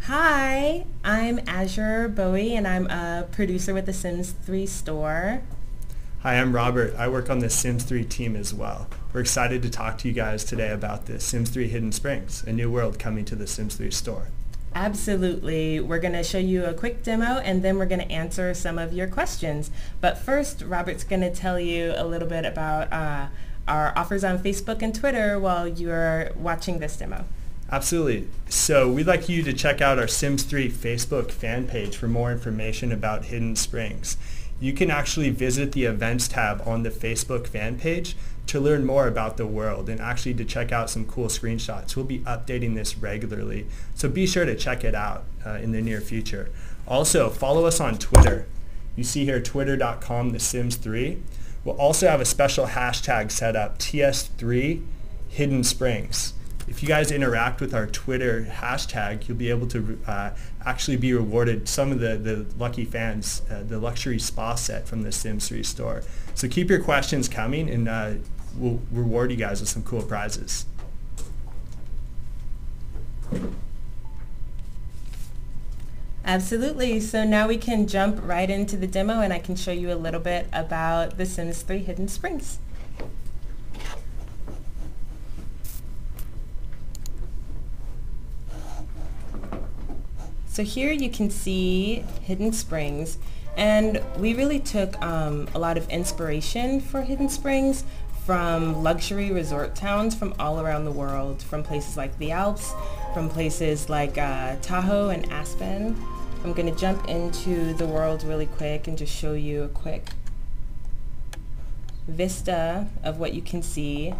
Hi, I'm Azure Bowie, and I'm a producer with the Sims 3 store. Hi, I'm Robert. I work on the Sims 3 team as well. We're excited to talk to you guys today about the Sims 3 Hidden Springs, a new world coming to the Sims 3 store. Absolutely. We're going to show you a quick demo, and then we're going to answer some of your questions. But first, Robert's going to tell you a little bit about our offers on Facebook and Twitter while you're watching this demo. Absolutely. So we'd like you to check out our Sims 3 Facebook fan page for more information about Hidden Springs. You can actually visit the events tab on the Facebook fan page to learn more about the world and actually to check out some cool screenshots. We'll be updating this regularly, so be sure to check it out in the near future. Also, follow us on Twitter. You see here twitter.com the Sims3. We'll also have a special hashtag set up, TS3 Hidden Springs. If you guys interact with our Twitter hashtag, you'll be able to actually be rewarded some of the lucky fans, the luxury spa set from the Sims 3 store. So keep your questions coming, and we'll reward you guys with some cool prizes. Absolutely. So now we can jump right into the demo, and I can show you a little bit about the Sims 3 Hidden Springs. So here you can see Hidden Springs, and we really took a lot of inspiration for Hidden Springs from luxury resort towns from all around the world, from places like the Alps, from places like Tahoe and Aspen. I'm going to jump into the world really quick and just show you a quick vista of what you can see.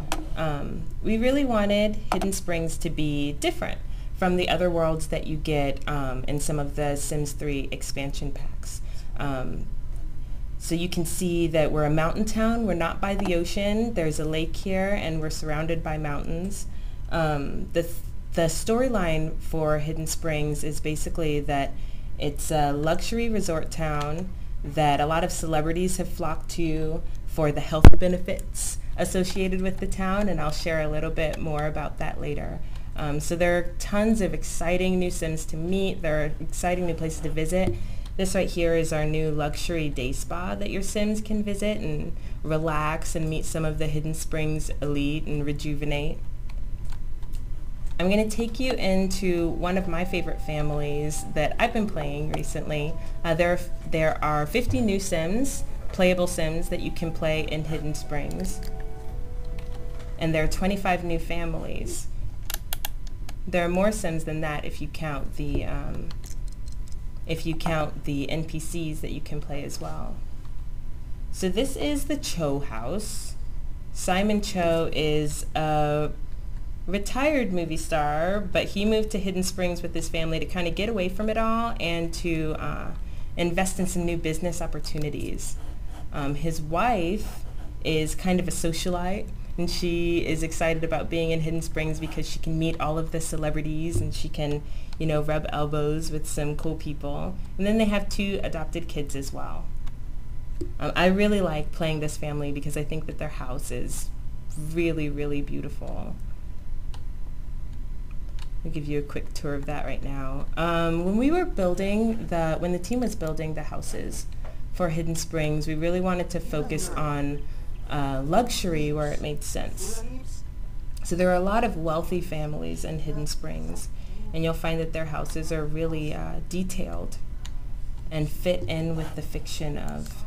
We really wanted Hidden Springs to be different from the other worlds that you get in some of the Sims 3 expansion packs. So you can see that we're a mountain town. We're not by the ocean. There's a lake here, and we're surrounded by mountains. The storyline for Hidden Springs is basically that it's a luxury resort town that a lot of celebrities have flocked to for the health benefits associated with the town, and I'll share a little bit more about that later. So there are tons of exciting new Sims to meet. There are exciting new places to visit. This right here is our new luxury day spa that your Sims can visit and relax and meet some of the Hidden Springs elite and rejuvenate. I'm going to take you into one of my favorite families that I've been playing recently. There are 50 new Sims, playable Sims, that you can play in Hidden Springs. And there are 25 new families. There are more Sims than that if you count the NPCs that you can play as well. So this is the Cho house. Simon Cho is a retired movie star, but he moved to Hidden Springs with his family to kind of get away from it all and to invest in some new business opportunities. His wife is kind of a socialite, and she is excited about being in Hidden Springs because she can meet all of the celebrities and she can, rub elbows with some cool people. And then they have 2 adopted kids as well. I really like playing this family because I think that their house is really, really beautiful. I'll give you a quick tour of that right now. When the team was building the houses for Hidden Springs, we really wanted to focus on luxury where it made sense. So there are a lot of wealthy families in Hidden Springs, and you'll find that their houses are really detailed and fit in with the fiction of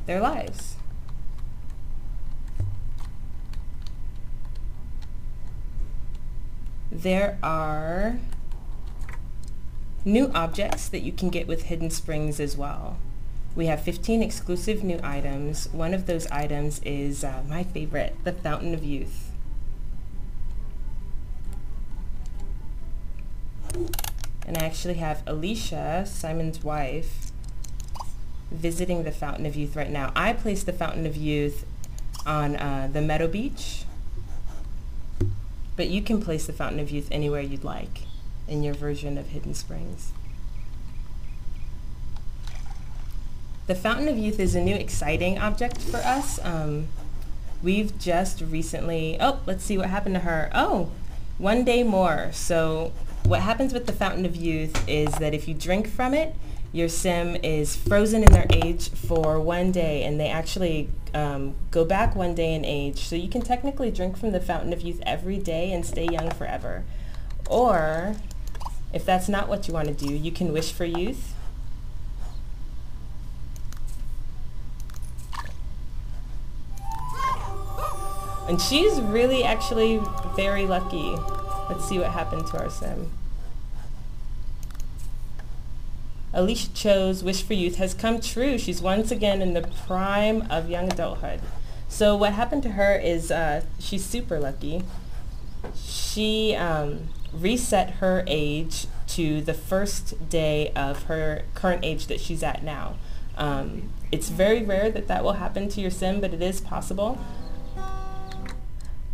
their lives. There are new objects that you can get with Hidden Springs as well. We have 15 exclusive new items. One of those items is my favorite, the Fountain of Youth. And I actually have Alicia, Simon's wife, visiting the Fountain of Youth right now. I placed the Fountain of Youth on the Meadow Beach, but you can place the Fountain of Youth anywhere you'd like in your version of Hidden Springs. The Fountain of Youth is a new exciting object for us. We've just recently, let's see what happened to her. Oh, one day more. So what happens with the Fountain of Youth is that if you drink from it, your sim is frozen in their age for one day, and they actually go back one day in age. So you can technically drink from the Fountain of Youth every day and stay young forever. Or, if that's not what you want to do, you can wish for youth. And she's really actually very lucky. Let's see what happened to our sim. Alicia Cho's wish for youth has come true. She's once again in the prime of young adulthood. So what happened to her is she's super lucky. She reset her age to the first day of her current age that she's at now. It's very rare that that will happen to your sim, but it is possible.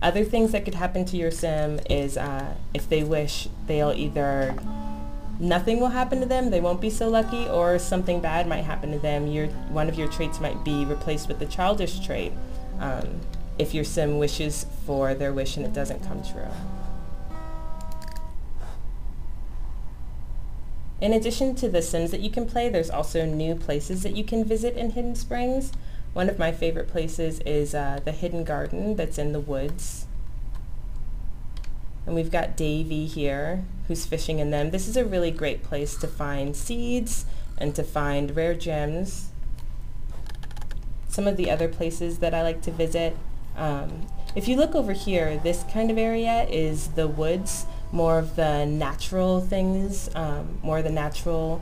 Other things that could happen to your sim is if they wish, they'll either, nothing will happen to them, they won't be so lucky, or something bad might happen to them. One of your traits might be replaced with the childish trait if your sim wishes for their wish and it doesn't come true. In addition to the sims that you can play, there's also new places that you can visit in Hidden Springs. One of my favorite places is the Hidden Garden that's in the woods. And we've got Davy here who's fishing in them. This is a really great place to find seeds and to find rare gems. Some of the other places that I like to visit, if you look over here, this kind of area is the woods, more of the natural things, more of the natural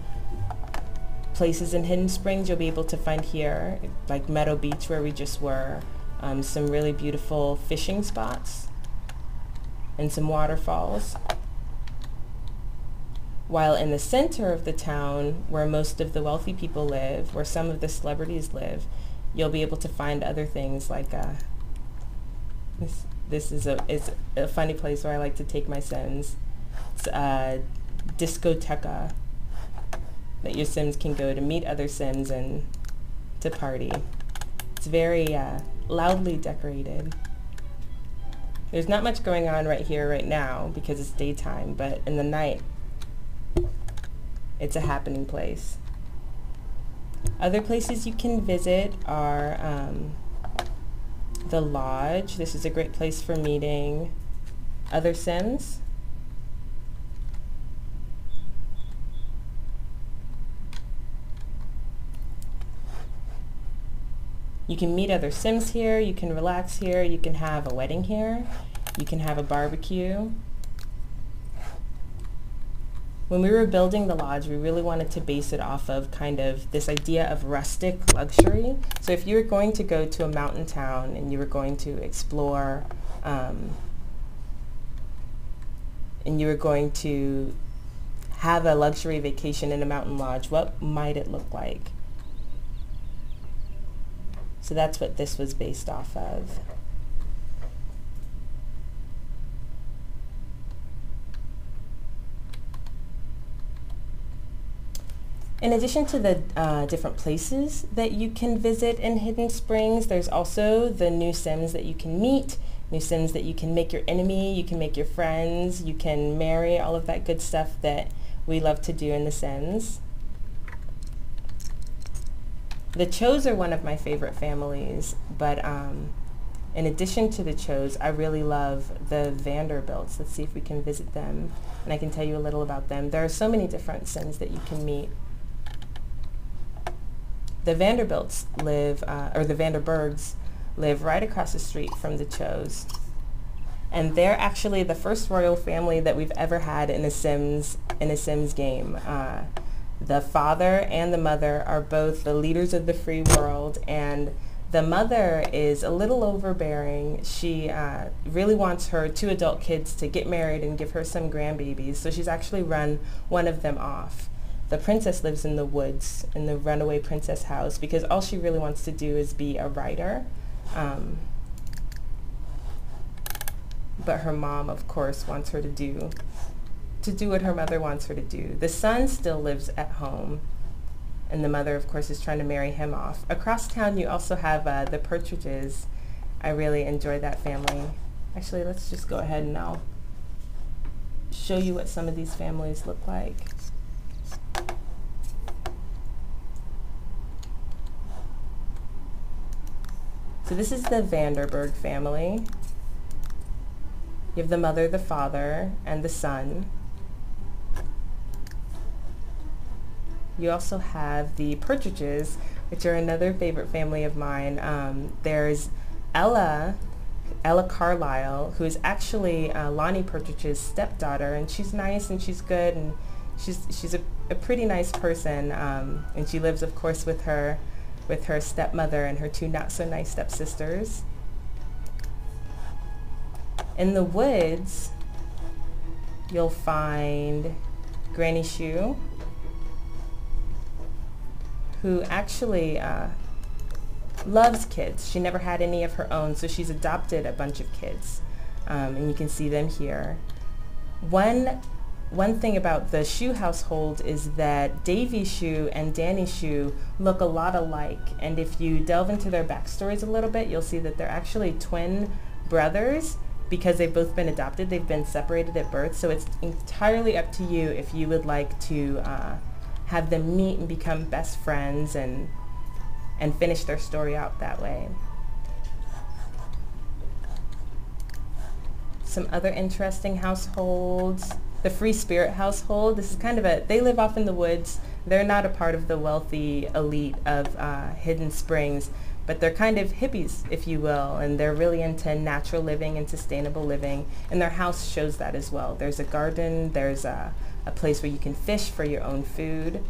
places in Hidden Springs you'll be able to find here, like Meadow Beach where we just were, some really beautiful fishing spots and some waterfalls. While in the center of the town, where most of the wealthy people live, where some of the celebrities live, you'll be able to find other things like this is a funny place where I like to take my sims. It's a discoteca that your sims can go to meet other sims and to party. It's very loudly decorated. There's not much going on right here right now because it's daytime, but in the night it's a happening place. Other places you can visit are the lodge. This is a great place for meeting other sims. You can meet other sims here, you can relax here, you can have a wedding here, you can have a barbecue. When we were building the lodge, we really wanted to base it off of kind of this idea of rustic luxury. So if you were going to go to a mountain town and you were going to explore and you were going to have a luxury vacation in a mountain lodge, what might it look like? So that's what this was based off of. In addition to the different places that you can visit in Hidden Springs, there's also the new sims that you can meet, new sims that you can make your enemy, you can make your friends, you can marry, all of that good stuff that we love to do in The Sims. The Chos are one of my favorite families, but in addition to the Chos, I really love the Vanderbilts. Let's see if we can visit them, and I can tell you a little about them. There are so many different Sims that you can meet. The Vanderbilts live, or the Vanderburghs live right across the street from the Chos. And they're actually the first royal family that we've ever had in a Sims game. The father and the mother are both the leaders of the free world, and the mother is a little overbearing. She really wants her 2 adult kids to get married and give her some grandbabies, so she's actually run one of them off. The princess lives in the woods, in the runaway princess house, because all she really wants to do is be a writer. But her mom, of course, wants her to do what her mother wants her to do. The son still lives at home, and the mother, of course, is trying to marry him off. Across town, you also have the Partridges. I really enjoy that family. Actually, let's just go ahead and I'll show you what some of these families look like. So this is the Vanderburgh family. You have the mother, the father, and the son. You also have the Partridges, which are another favorite family of mine. There's Ella Carlisle, who is actually Lonnie Partridge's stepdaughter, and she's nice and she's good, and she's a pretty nice person, and she lives, of course, with her stepmother and her two not-so-nice stepsisters. In the woods, you'll find Granny Shue, who actually loves kids. She never had any of her own, so she's adopted a bunch of kids, and you can see them here. One thing about the Shue household is that Davy Shue and Danny Shue look a lot alike, and if you delve into their backstories a little bit, you'll see that they're actually twin brothers. Because they've both been adopted, they've been separated at birth, so it's entirely up to you if you would like to have them meet and become best friends and finish their story out that way. Some other interesting households. The Free Spirit household. This is kind of they live off in the woods. They're not a part of the wealthy elite of Hidden Springs, but they're kind of hippies, if you will, and they're really into natural living and sustainable living, and their house shows that as well. There's a garden, there's a place where you can fish for your own food.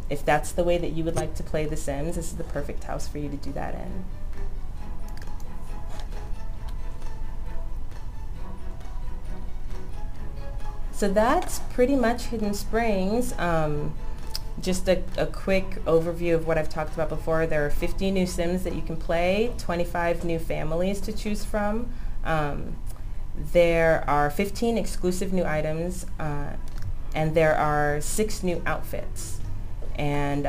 If that's the way that you would like to play The Sims, this is the perfect house for you to do that in. So that's pretty much Hidden Springs. Just a quick overview of what I've talked about before. There are 50 new Sims that you can play, 25 new families to choose from. There are 15 exclusive new items, and there are 6 new outfits. And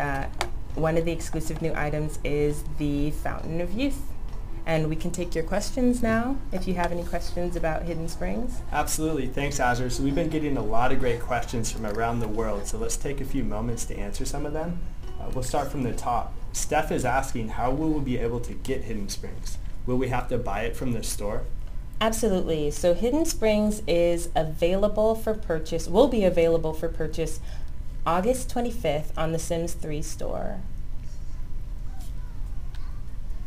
one of the exclusive new items is the Fountain of Youth. And we can take your questions now, if you have any questions about Hidden Springs. Absolutely. Thanks, Azure. So we've been getting a lot of great questions from around the world, so let's take a few moments to answer some of them. We'll start from the top. Steph is asking, how will we be able to get Hidden Springs? Will we have to buy it from the store? Absolutely. So Hidden Springs is available for purchase, will be available for purchase August 25th on the Sims 3 store.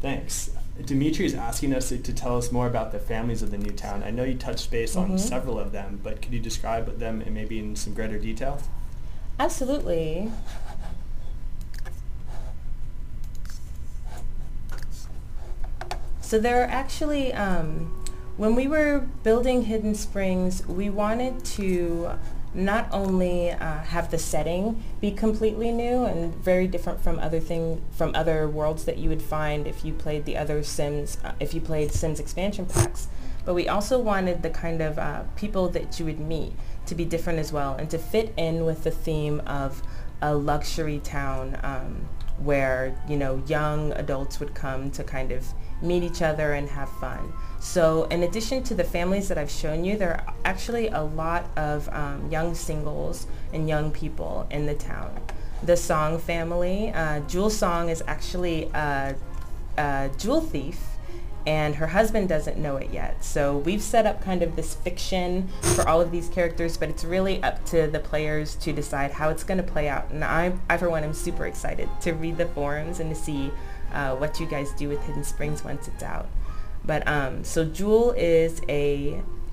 Thanks. Dimitri is asking us to tell us more about the families of the new town. I know you touched base on several of them, but could you describe them maybe in some greater detail? Absolutely. So there are actually, when we were building Hidden Springs, we wanted to not only have the setting be completely new and very different from other worlds that you would find if you played the other Sims, if you played Sims expansion packs, but we also wanted the kind of people that you would meet to be different as well and to fit in with the theme of a luxury town where, you know, young adults would come to kind of meet each other and have fun. So in addition to the families that I've shown you, there are actually a lot of young singles and young people in the town. The Song family, Jewel Song is actually a jewel thief, and her husband doesn't know it yet. So we've set up kind of this fiction for all of these characters, but it's really up to the players to decide how it's going to play out. And I for one, am super excited to read the forums and to see what you guys do with Hidden Springs once it's out. But so Jewel is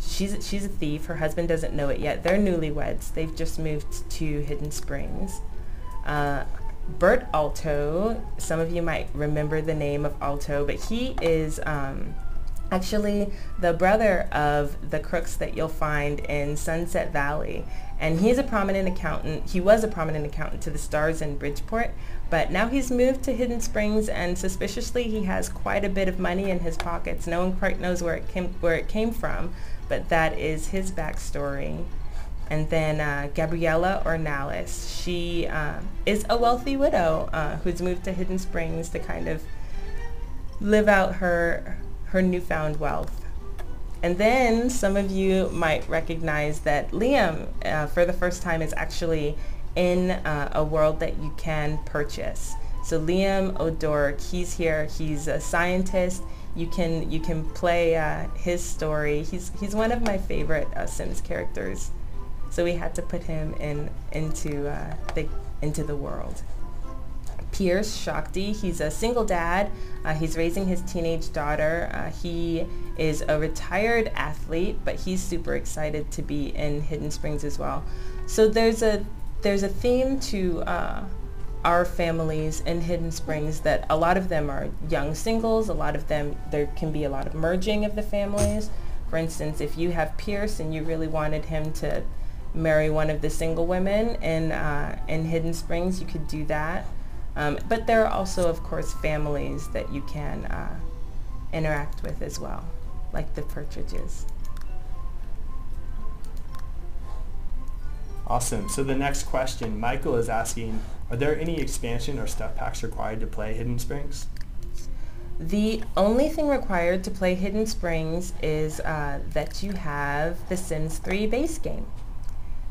she's a thief. Her husband doesn't know it yet. They're newlyweds. They've just moved to Hidden Springs. Bert Alto, some of you might remember the name of Alto, but he is actually the brother of the crooks that you'll find in Sunset Valley. And he's a prominent accountant. He was a prominent accountant to the Stars in Bridgeport, but now he's moved to Hidden Springs, and suspiciously he has quite a bit of money in his pockets. No one quite knows where it came from, but that is his backstory. And then Gabriella Ornalis, she is a wealthy widow who's moved to Hidden Springs to kind of live out her newfound wealth. And then some of you might recognize that Liam, for the first time, is actually in a world that you can purchase. So Liam O'Dourke, he's here. He's a scientist. You can play his story. He's one of my favorite Sims characters. So we had to put him into the world. Pierce Shakti, he's a single dad. He's raising his teenage daughter. He is a retired athlete, but he's super excited to be in Hidden Springs as well. So there's a theme to our families in Hidden Springs, that a lot of them are young singles. A lot of them, there can be a lot of merging of the families. For instance, if you have Pierce and you really wanted him to marry one of the single women in Hidden Springs, you could do that. But there are also, of course, families that you can interact with as well, like the Partridges. Awesome. So the next question, Michael is asking, are there any expansion or stuff packs required to play Hidden Springs? The only thing required to play Hidden Springs is that you have the Sims 3 base game.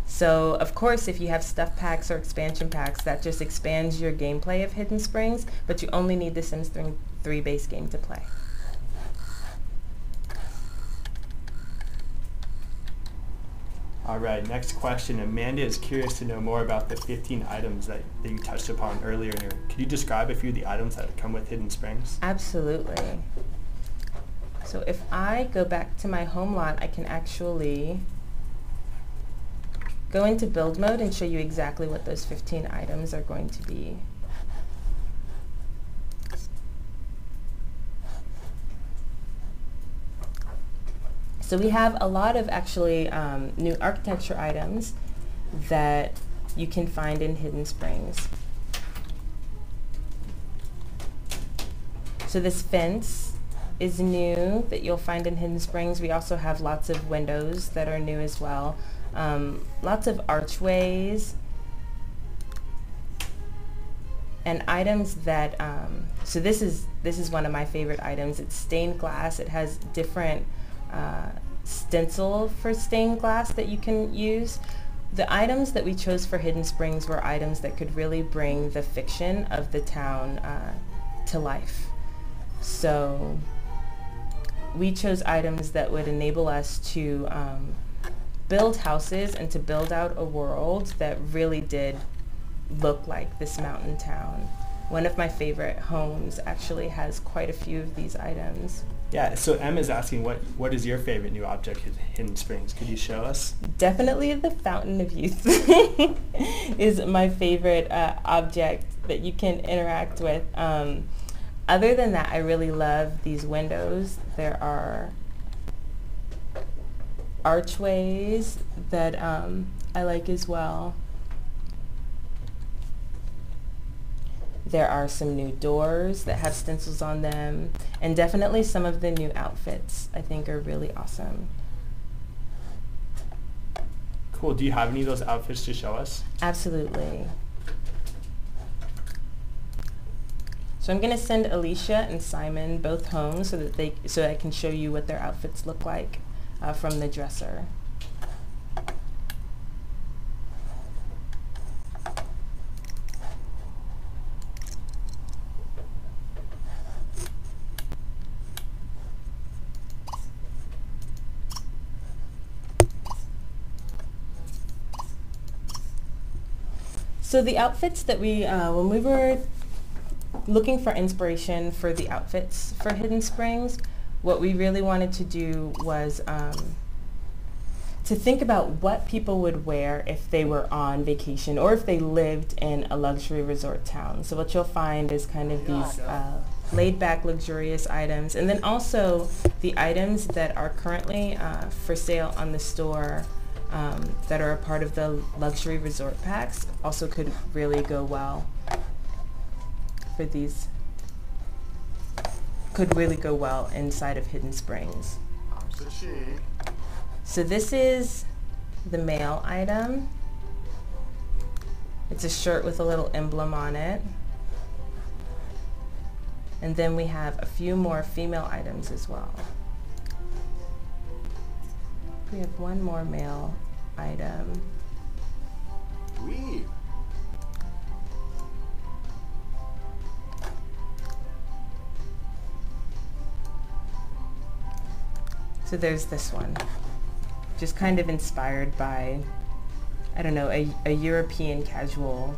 So, of course, if you have stuff packs or expansion packs, that just expands your gameplay of Hidden Springs, but you only need the Sims 3 base game to play. All right, next question. Amanda is curious to know more about the 15 items that you touched upon earlier. Could you describe a few of the items that come with Hidden Springs? Absolutely. So if I go back to my home lot, I can actually go into build mode and show you exactly what those 15 items are going to be. So we have a lot of actually new architecture items that you can find in Hidden Springs. So this fence is new that you'll find in Hidden Springs. We also have lots of windows that are new as well. Lots of archways and items that, so this is one of my favorite items. It's stained glass. It has different stencil for stained glass that you can use. The items that we chose for Hidden Springs were items that could really bring the fiction of the town to life. So we chose items that would enable us to build houses and to build out a world that really did look like this mountain town. One of my favorite homes actually has quite a few of these items. Yeah, so Em is asking, what is your favorite new object in Hidden Springs? Could you show us? Definitely the Fountain of Youth is my favorite object that you can interact with. Other than that, I really love these windows. There are archways that I like as well. There are some new doors that have stencils on them, and definitely some of the new outfits I think are really awesome. Cool. Do you have any of those outfits to show us? Absolutely. So I'm going to send Alicia and Simon both home so I can show you what their outfits look like from the dresser. So the outfits that when we were looking for inspiration for the outfits for Hidden Springs, what we really wanted to do was to think about what people would wear if they were on vacation or if they lived in a luxury resort town. So what you'll find is kind of these laid-back, luxurious items, and then also the items that are currently for sale on the store that are a part of the luxury resort packs also could really go well for these, could really go well inside of Hidden Springs. So this is the male item. It's a shirt with a little emblem on it. And then we have a few more female items as well. We have one more mail item. Oui. So there's this one, just kind of inspired by, I don't know, a European casual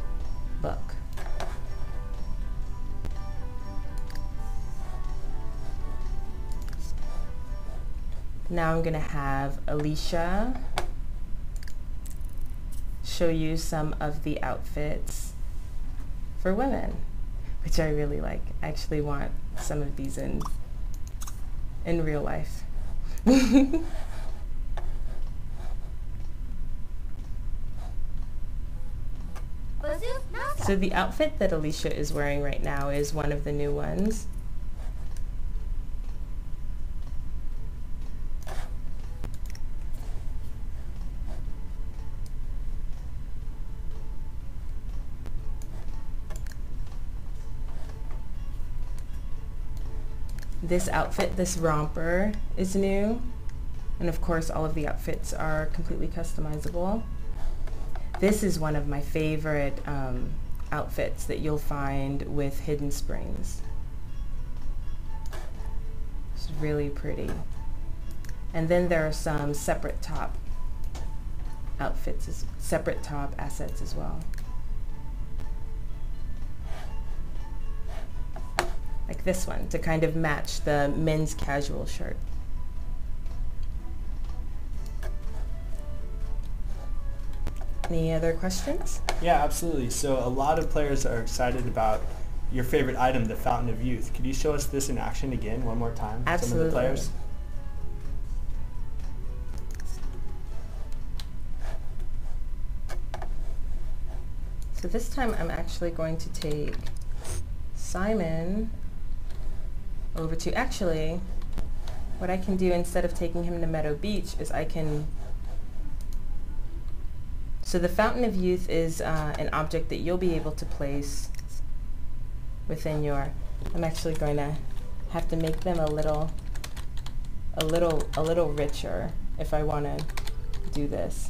look. Now I'm gonna have Alicia show you some of the outfits for women, which I really like. I actually want some of these in real life. So the outfit that Alicia is wearing right now is one of the new ones. This outfit, this romper, is new. And of course, all of the outfits are completely customizable. This is one of my favorite outfits that you'll find with Hidden Springs. It's really pretty. And then there are some separate top outfits, separate top assets as well. Like this one, to kind of match the men's casual shirt. Any other questions? Yeah, absolutely. So a lot of players are excited about your favorite item, the Fountain of Youth. Could you show us this in action again one more time? Absolutely. Some of the players. So this time I'm actually going to take Simon over to, actually, what I can do instead of taking him to Meadow Beach is I can, so the Fountain of Youth is an object that you'll be able to place within your, I'm actually going to have to make them a little richer if I want to do this.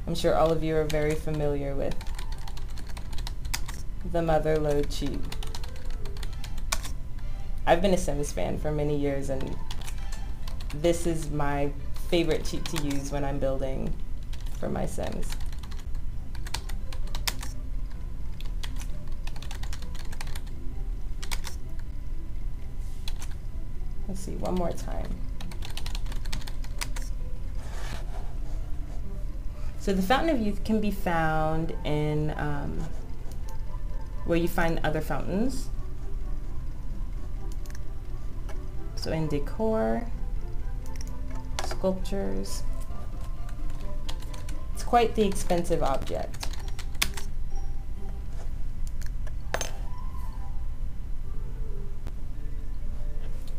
I'm sure all of you are very familiar with the mother lode cheat. I've been a Sims fan for many years, and this is my favorite cheat to use when I'm building for my Sims. Let's see, one more time. So the Fountain of Youth can be found in where you find other fountains. So in decor, sculptures. It's quite the expensive object.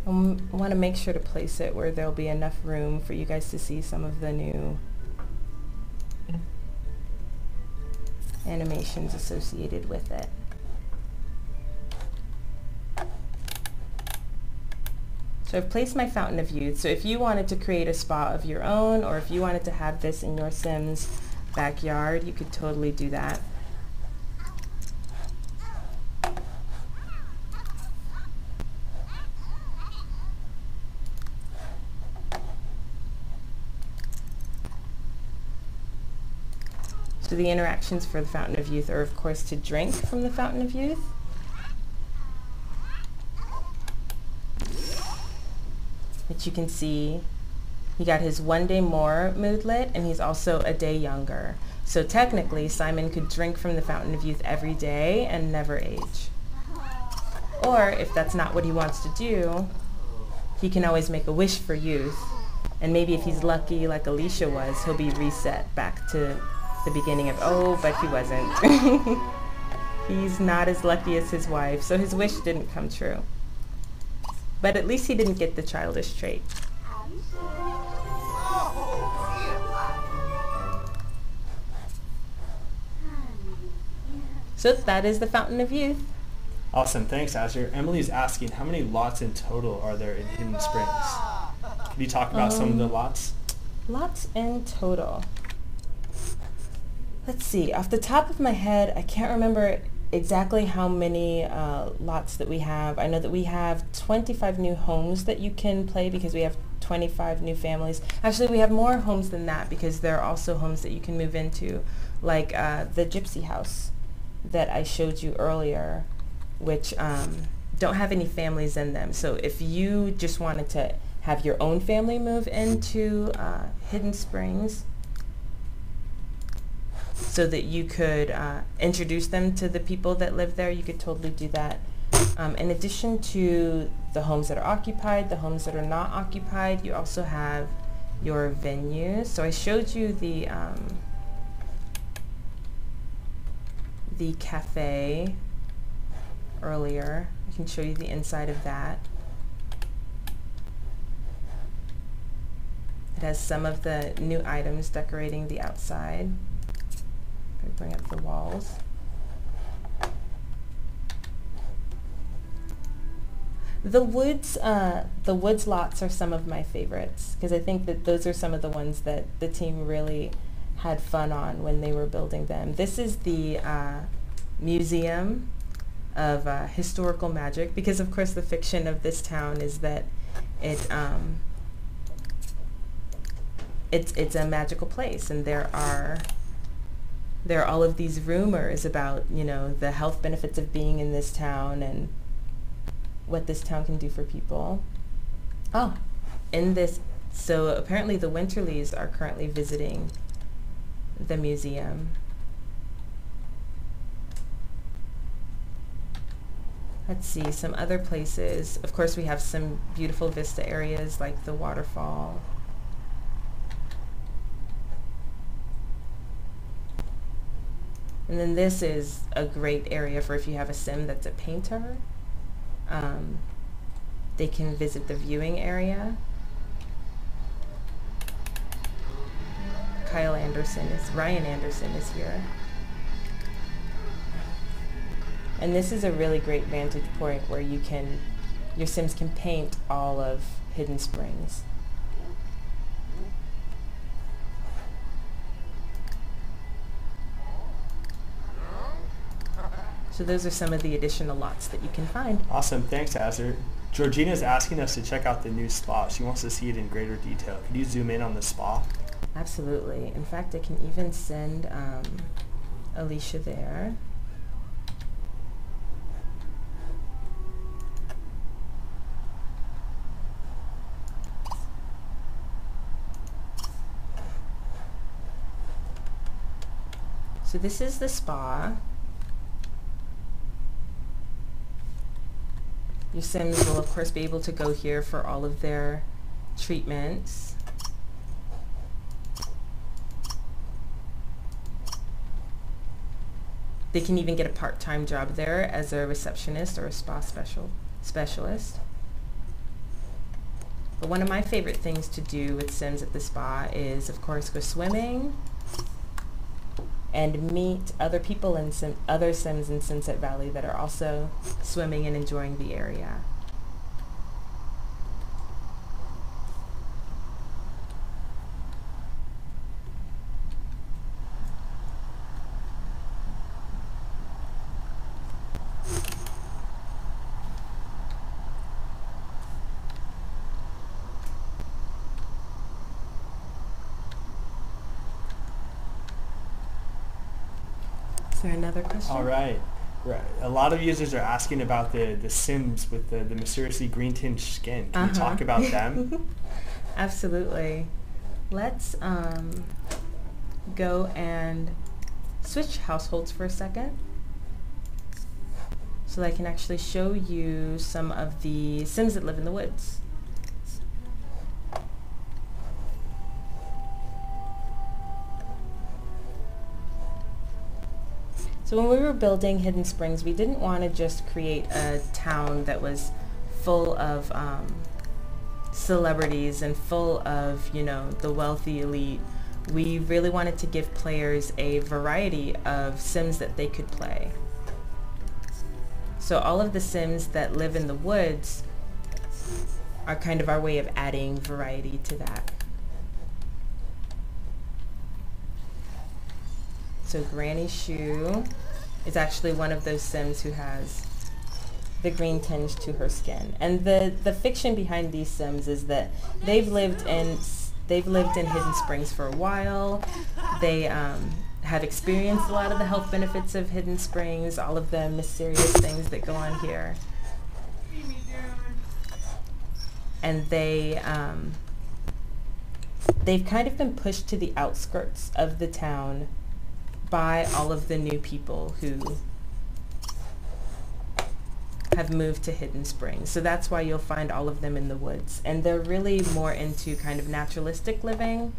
I want to make sure to place it where there'll be enough room for you guys to see some of the new animations associated with it. So I've placed my Fountain of Youth. So if you wanted to create a spa of your own, or if you wanted to have this in your Sims backyard, you could totally do that. So the interactions for the Fountain of Youth are, of course, to drink from the Fountain of Youth. Which you can see, he got his 1 day more moodlet, and he's also a day younger. So technically, Simon could drink from the Fountain of Youth every day and never age. Or, if that's not what he wants to do, he can always make a wish for youth. And maybe if he's lucky, like Alicia was, he'll be reset back to the beginning of, oh, but he wasn't. He's not as lucky as his wife, so his wish didn't come true. But at least he didn't get the childish trait. So that is the Fountain of Youth. Awesome, thanks Azure. Emily's asking, how many lots in total are there in Hidden Springs? Can you talk about some of the lots? Lots in total. Let's see, off the top of my head, I can't remember exactly how many lots that we have. I know that we have 25 new homes that you can play because we have 25 new families. Actually, we have more homes than that because there are also homes that you can move into, like the Gypsy House that I showed you earlier, which don't have any families in them. So if you just wanted to have your own family move into Hidden Springs, so that you could introduce them to the people that live there, you could totally do that. In addition to the homes that are occupied, the homes that are not occupied, you also have your venues. So I showed you the cafe earlier. I can show you the inside of that. It has some of the new items decorating the outside. Bring up the walls. The woods lots are some of my favorites because I think that those are some of the ones that the team really had fun on when they were building them. This is the Museum of Historical Magic, because of course the fiction of this town is that it's a magical place, and there are all of these rumors about, you know, the health benefits of being in this town and what this town can do for people. Oh, so apparently the Winterleys are currently visiting the museum. Let's see, some other places. Of course, we have some beautiful vista areas like the waterfall. And then this is a great area for if you have a sim that's a painter. They can visit the viewing area. Ryan Anderson is here. And this is a really great vantage point where your sims can paint all of Hidden Springs. So those are some of the additional lots that you can find. Awesome, thanks Azure. Georgina's asking us to check out the new spa. She wants to see it in greater detail. Could you zoom in on the spa? Absolutely. In fact, I can even send Alicia there. So this is the spa. Your sims will of course be able to go here for all of their treatments. They can even get a part-time job there as a receptionist or a spa specialist. But one of my favorite things to do with sims at the spa is of course go swimming and meet other people in other sims in Sunset Valley that are also swimming and enjoying the area. Is there another question? All right. A lot of users are asking about the Sims with the mysteriously green tinged skin. Can you talk about them? Absolutely. Let's go and switch households for a second so that I can actually show you some of the Sims that live in the woods. So when we were building Hidden Springs, we didn't want to just create a town that was full of celebrities and full of, you know, the wealthy elite. We really wanted to give players a variety of Sims that they could play. So all of the Sims that live in the woods are kind of our way of adding variety to that. So Granny Shoe is actually one of those Sims who has the green tinge to her skin. And the fiction behind these Sims is that they've lived in Hidden Springs for a while. They have experienced a lot of the health benefits of Hidden Springs, all of the mysterious things that go on here. And they've kind of been pushed to the outskirts of the town by all of the new people who have moved to Hidden Springs. So that's why you'll find all of them in the woods. And they're really more into kind of naturalistic living.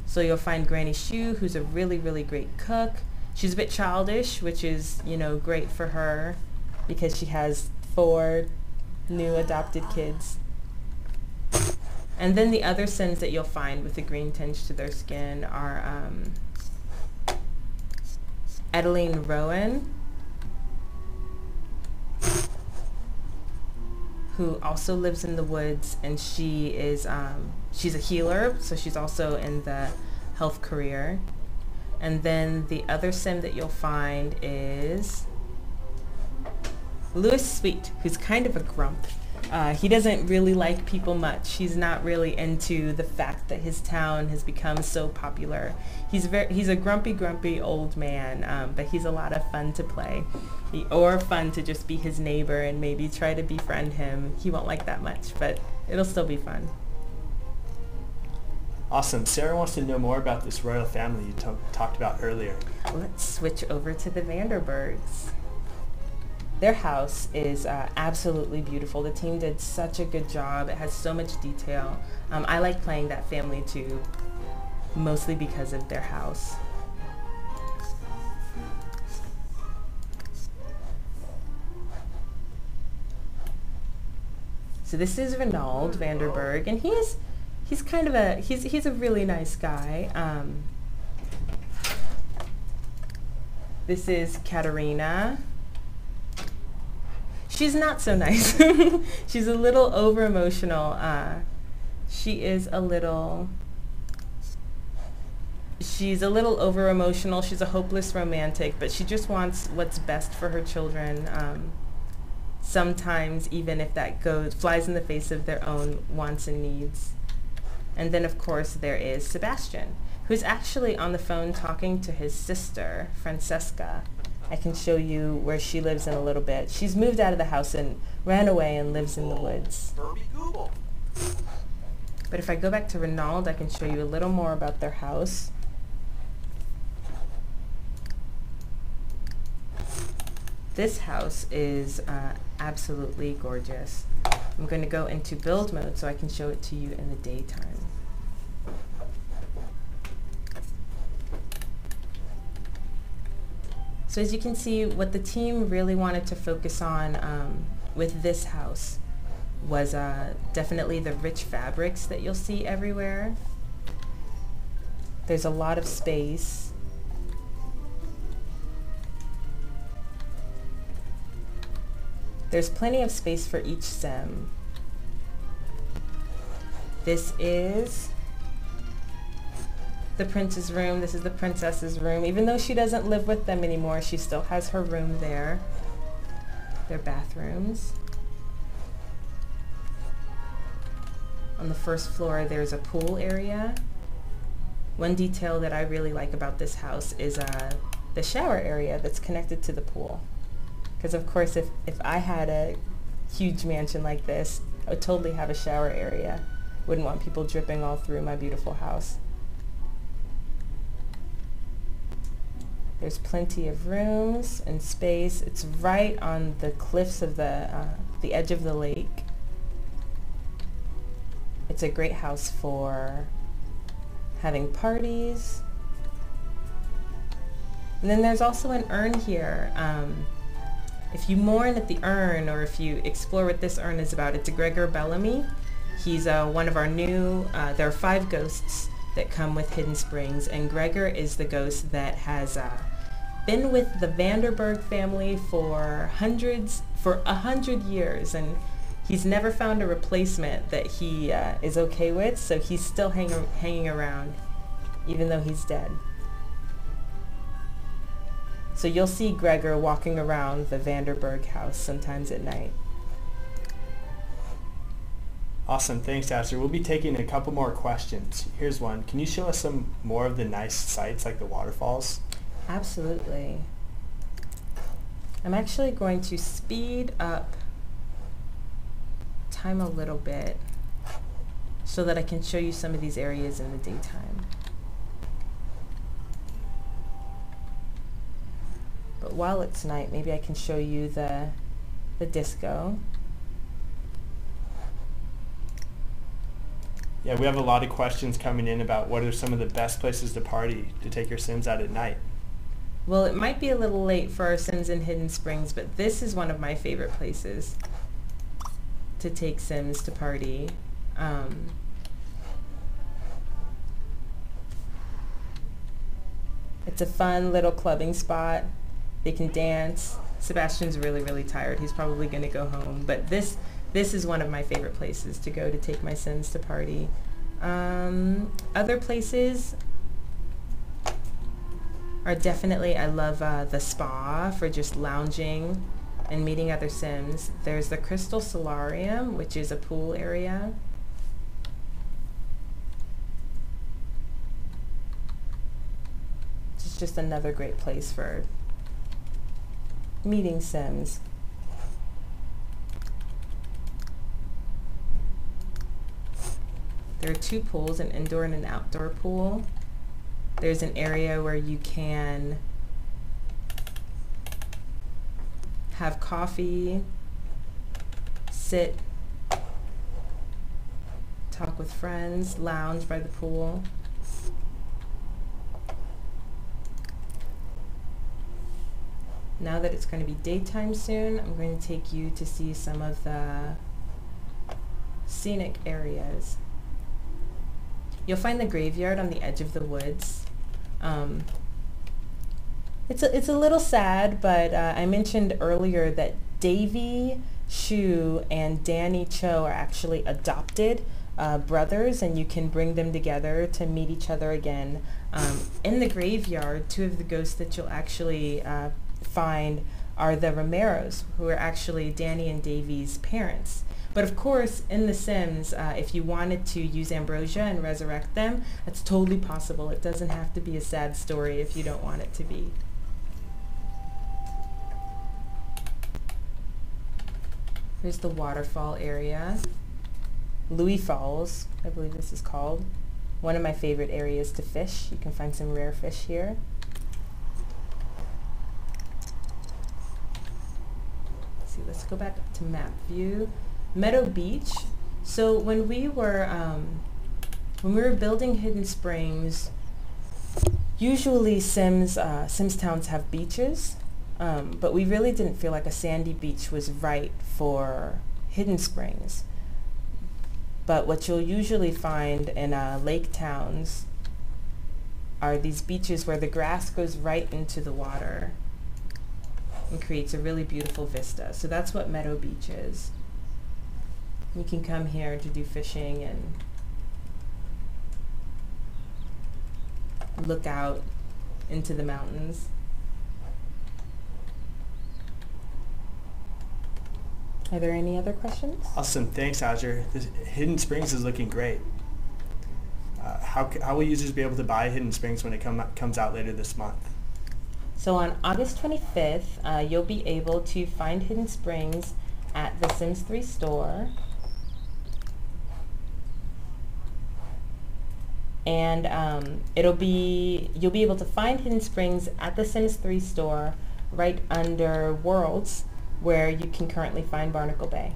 So you'll find Granny Shoe, who's a really, really great cook. She's a bit childish, which is, you know, great for her because she has 4 new adopted kids. And then the other Sims that you'll find with the green tinge to their skin are Adeline Rowan, who also lives in the woods, and she is she's a healer, so she's also in the health career. And then the other Sim that you'll find is Louis Sweet, who's kind of a grump. He doesn't really like people much. He's not really into the fact that his town has become so popular. He's a grumpy old man, but he's a lot of fun to play. Or fun to just be his neighbor and maybe try to befriend him. He won't like that much, but it'll still be fun. Awesome. Sarah wants to know more about this royal family you talked about earlier. Let's switch over to the Vanderburghs. Their house is absolutely beautiful. The team did such a good job. It has so much detail. I like playing that family too, mostly because of their house. So this is Renaud Vanderburgh, and he's kind of he's a really nice guy. This is Katerina. She's not so nice. She's a little over emotional. She's a little over emotional. She's a hopeless romantic, but she just wants what's best for her children. Sometimes even if that flies in the face of their own wants and needs. And then of course there is Sebastian, who's actually on the phone talking to his sister, Francesca. I can show you where she lives in a little bit. She's moved out of the house and ran away and lives in the woods. But if I go back to Renaud, I can show you a little more about their house. This house is absolutely gorgeous. I'm going to go into build mode so I can show it to you in the daytime. So as you can see, what the team really wanted to focus on with this house was definitely the rich fabrics that you'll see everywhere. There's a lot of space. There's plenty of space for each Sim. This is the prince's room. This is the princess's room. Even though she doesn't live with them anymore, she still has her room there. Their bathrooms. On the first floor, there's a pool area. One detail that I really like about this house is the shower area that's connected to the pool. Because of course, if I had a huge mansion like this, I would totally have a shower area. Wouldn't want people dripping all through my beautiful house. There's plenty of rooms and space. It's right on the cliffs of the edge of the lake. It's a great house for having parties. And then there's also an urn here. If you mourn at the urn, or if you explore what this urn is about, it's a Gregor Bellamy. He's one of our new, there are 5 ghosts that come with Hidden Springs, and Gregor is the ghost that has been with the Vanderburgh family for 100 years, and he's never found a replacement that he is okay with, so he's still hanging around, even though he's dead. So you'll see Gregor walking around the Vanderburgh house sometimes at night. Awesome, thanks Azure. We'll be taking a couple more questions. Here's one. Can you show us some more of the nice sights like the waterfalls? Absolutely. I'm actually going to speed up time a little bit so that I can show you some of these areas in the daytime. But while it's night, maybe I can show you the disco. Yeah, we have a lot of questions coming in about what are some of the best places to party to take your Sims out at night. Well, it might be a little late for our Sims in Hidden Springs, but this is one of my favorite places to take Sims to party. It's a fun little clubbing spot. They can dance. Sebastian's really, really tired. He's probably going to go home, but this is one of my favorite places to go to take my Sims to party. Other places are definitely, I love the spa for just lounging and meeting other Sims. There's the Crystal Solarium, which is a pool area. It's just another great place for meeting Sims. There are two pools, an indoor and an outdoor pool. There's an area where you can have coffee, sit, talk with friends, lounge by the pool. Now that it's going to be daytime soon, I'm going to take you to see some of the scenic areas. You'll find the graveyard on the edge of the woods. It's a little sad, but I mentioned earlier that Davy Shu and Danny Cho are actually adopted brothers, and you can bring them together to meet each other again. In the graveyard, two of the ghosts that you'll actually find are the Romeros, who are actually Danny and Davy's parents. But of course, in The Sims, if you wanted to use ambrosia and resurrect them, that's totally possible. It doesn't have to be a sad story if you don't want it to be. Here's the waterfall area. Louis Falls, I believe this is called. One of my favorite areas to fish. You can find some rare fish here. Let's see, let's go back up to map view. Meadow Beach. So when we were building Hidden Springs, usually Sims towns have beaches, but we really didn't feel like a sandy beach was right for Hidden Springs. But what you'll usually find in lake towns are these beaches where the grass goes right into the water and creates a really beautiful vista. So that's what Meadow Beach is. You can come here to do fishing and look out into the mountains. Are there any other questions? Awesome, thanks Azure. This Hidden Springs is looking great. How will users be able to buy Hidden Springs when it comes out later this month? So on August 25th, you'll be able to find Hidden Springs at the Sims 3 store. And you'll be able to find Hidden Springs at the Sims 3 store right under Worlds, where you can currently find Barnacle Bay.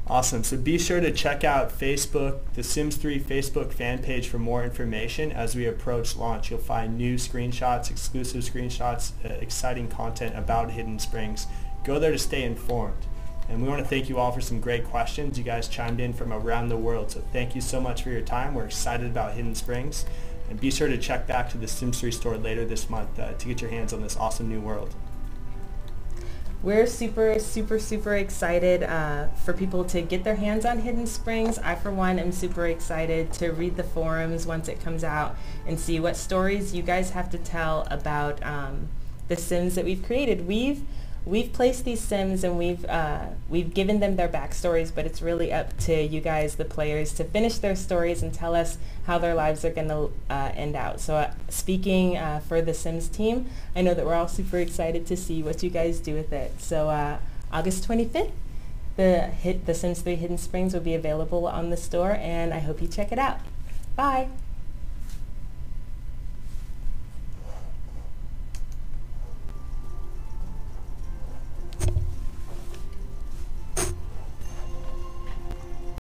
Awesome. So be sure to check out Facebook, the Sims 3 Facebook fan page for more information. As we approach launch, you'll find new screenshots, exclusive screenshots, exciting content about Hidden Springs. Go there to stay informed. And we want to thank you all for some great questions. You guys chimed in from around the world, so thank you so much for your time. We're excited about Hidden Springs. And be sure to check back to the Sims 3 store later this month to get your hands on this awesome new world. We're super, super, super excited for people to get their hands on Hidden Springs. I, for one, am super excited to read the forums once it comes out and see what stories you guys have to tell about the Sims that we've created. We've placed these Sims and we've given them their backstories, but it's really up to you guys, the players, to finish their stories and tell us how their lives are going to end out. So speaking for the Sims team, I know that we're all super excited to see what you guys do with it. So August 25th, the Sims 3 Hidden Springs will be available on the store, and I hope you check it out. Bye!